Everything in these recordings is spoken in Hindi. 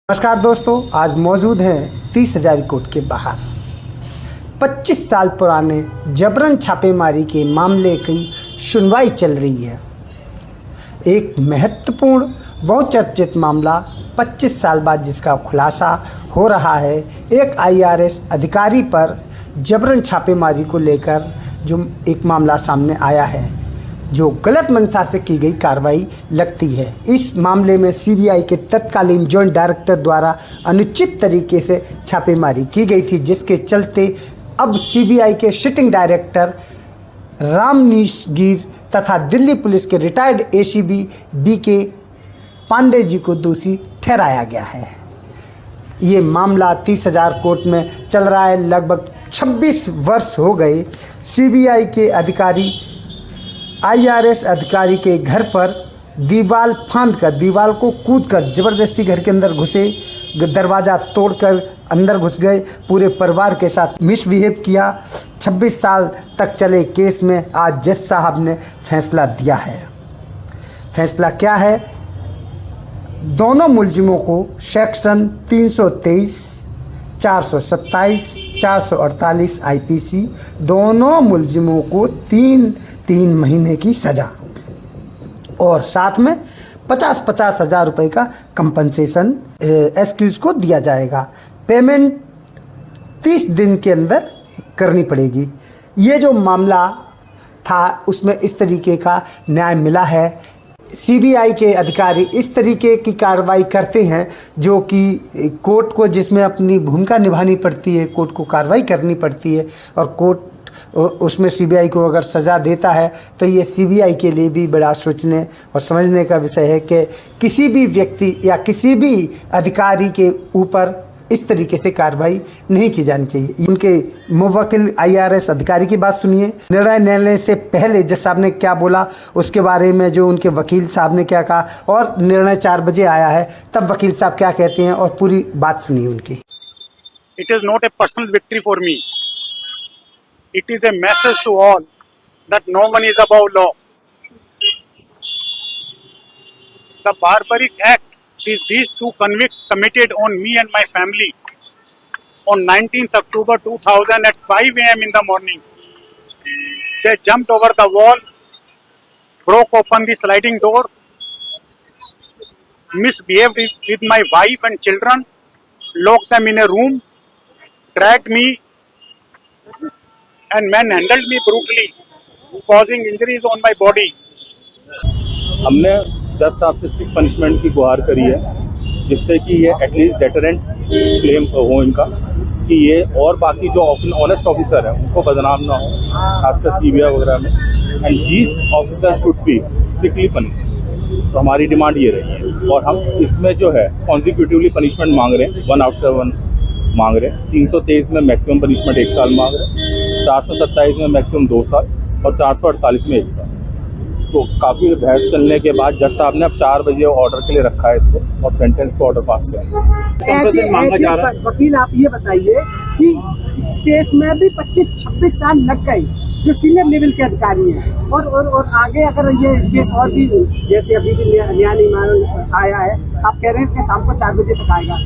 नमस्कार दोस्तों, आज मौजूद हैं 30,000 कोट के बाहर। 25 साल पुराने जबरन छापेमारी के मामले की सुनवाई चल रही है। एक महत्वपूर्ण बहुचर्चित मामला 25 साल बाद जिसका खुलासा हो रहा है। एक IRS अधिकारी पर जबरन छापेमारी को लेकर जो एक मामला सामने आया है, जो गलत मंशा से की गई कार्रवाई लगती है। इस मामले में CBI के तत्कालीन जॉइंट डायरेक्टर द्वारा अनुचित तरीके से छापेमारी की गई थी, जिसके चलते अब CBI के सिटिंग डायरेक्टर रामनीश गिर तथा दिल्ली पुलिस के retired ACP BK Pandey ji को दोषी ठहराया गया है। ये मामला 30,000 कोर्ट में चल रहा है। लगभग 26 वर्ष हो गए CBI के अधिकारी IRS अधिकारी के घर पर दीवार फांदकर, दीवार को कूदकर ज़बरदस्ती घर के अंदर घुसे, दरवाज़ा तोड़कर अंदर घुस गए, पूरे परिवार के साथ मिसबिहेव किया। 26 साल तक चले केस में आज जज साहब ने फैसला दिया है। फैसला क्या है? दोनों मुलजिमों को सेक्शन 323, 427, 448 IPC, दोनों मुलजिमों को 3 महीने की सज़ा और साथ में 50-50 हज़ार रुपये का कंपनसेशन एक्सक्यूज़ को दिया जाएगा। पेमेंट 30 दिन के अंदर करनी पड़ेगी। ये जो मामला था उसमें इस तरीके का न्याय मिला है। CBI के अधिकारी इस तरीके की कार्रवाई करते हैं जो कि कोर्ट को, जिसमें अपनी भूमिका निभानी पड़ती है, कोर्ट को कार्रवाई करनी पड़ती है, और कोर्ट उसमें CBI को अगर सज़ा देता है तो ये CBI के लिए भी बड़ा सोचने और समझने का विषय है कि किसी भी व्यक्ति या किसी भी अधिकारी के ऊपर इस तरीके से कार्रवाई नहीं की जानी चाहिए। उनके मुवक्किल IRS अधिकारी की बात सुनिए। निर्णय लेने से पहले जज साहब ने क्या बोला, उसके बारे में जो उनके वकील साहब ने क्या कहा, और निर्णय 4 बजे आया है तब वकील साहब क्या कहते हैं, और पूरी बात सुनिए उनकी। It is not a personal victory for me. It is a message to all that no one is above law. The barbaric act is these two convicts committed on me and my family on 19th October 2000 at 5 a.m. in the morning. They jumped over the wall, broke open the sliding door, misbehaved with my wife and children, locked them in a room, dragged me and manhandled me brutally, causing injuries on my body. हमने जज साहब से स्ट्रिक्ट पनिशमेंट की गुहार करी है, जिससे कि ये एटलीस्ट डेटरेंट क्लेम हो इनका, कि ये और बाकी जो ऑनेस्ट ऑफिसर हैं उनको बदनाम ना हो, खासकर CBI वगैरह में, and these officer should be strictly punished. तो हमारी डिमांड ये रही है, और हम इसमें जो है कॉन्जिक्यूटिवली पनिशमेंट मांग रहे हैं, 1 आफ्टर 1 मांग रहे हैं। 323 में मैक्सिमम पनिशमेंट 1 साल मांग रहे हैं, 427 में मैक्सिमम 2 साल और 448 में 1 साल। तो काफ़ी बहस चलने के बाद जज साहब ने अब 4 बजे ऑर्डर के लिए रखा है इसको, और सेंटेंस को ऑर्डर पास किया मांगा जा रहा है। वकील, आप ये बताइए कि इस केस में भी 25-26 साल लग गए, जो सीनियर लेवल के अधिकारी हैं, और आगे अगर ये केस और भी, जैसे अभी भी न्याय नहीं आया है, आप कह रहे हैं इसके शाम को 4 बजे तक आएगा।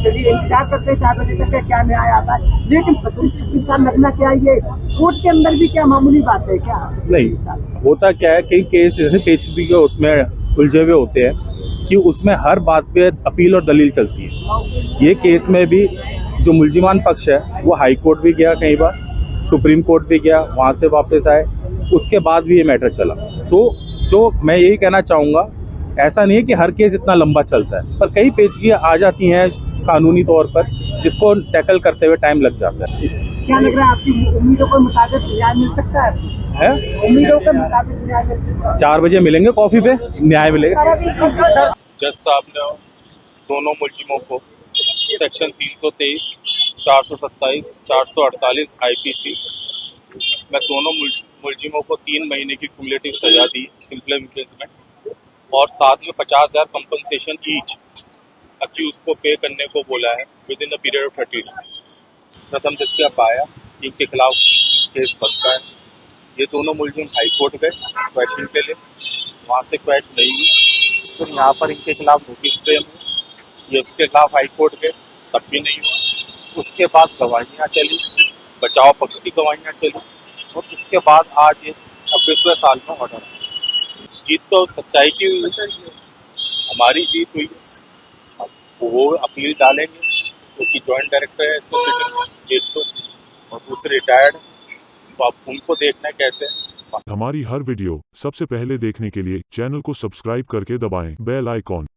चलिए इंतजार करते हैं 4 बजे तक का क्या न्याय आता है, लेकिन 25-26 साल लगना क्या, ये कोर्ट के अंदर भी क्या मामूली बात है क्या? नहीं, होता क्या है, कई केस ऐसे पेचीदगी के उसमें उलझे हुए होते हैं कि उसमें हर बात पे अपील और दलील चलती है। ये केस में भी जो मुलजिमान पक्ष है वो हाई कोर्ट भी गया, कई बार सुप्रीम कोर्ट भी गया, वहाँ से वापस आए, उसके बाद भी ये मैटर चला। तो जो मैं यही कहना चाहूँगा, ऐसा नहीं है कि हर केस इतना लंबा चलता है, पर कई पेचीदगियाँ आ जाती हैं कानूनी तौर पर, जिसको टैकल करते हुए टाइम लग जाता है। क्या लग रहा है, आपकी उम्मीदों के मुताबिक न्याय मिल सकता है? उम्मीदों के मुताबिक न्याय मिल सकता है? 4 बजे मिलेंगे कॉफी पे, न्याय मिलेगा। जज साहब ने दोनों मुलजिमों को सेक्शन 323, 427, 448 IPC में दोनों मुलजिमों को 3 महीने की क्यूमुलेटिव सजा दी, सिंपल इम्प्रिजमेंट, और साथ में 50,000 कंपनसेशन ईच अक्यूज को पे करने को बोला है with in the period of 30 days. प्रथम दृष्टया पाया इनके खिलाफ केस बनता है। ये दोनों मुलजिम हाई कोर्ट गए क्वेश्चन के लिए, वहाँ से क्वेश्चन नहीं हुई, तो यहाँ पर इनके खिलाफ नोटिस फ्रेम ये उसके खिलाफ हाई कोर्ट गए, तब भी नहीं हुआ। उसके बाद गवाहियाँ चली, बचाव पक्ष की गवाहियाँ चली, और उसके बाद आज ये 26वें साल में ऑर्डर है। जीत तो सच्चाई की हुई है, हमारी जीत हुई है। अब वो अपील डालेंगे, क्योंकि जॉइंट डायरेक्टर है इसमें सिटिंग एक तो, और दूसरे रिटायर्ड, तो अब उनको देखना है कैसे। हमारी हर वीडियो सबसे पहले देखने के लिए चैनल को सब्सक्राइब करके दबाएं बेल आइकॉन।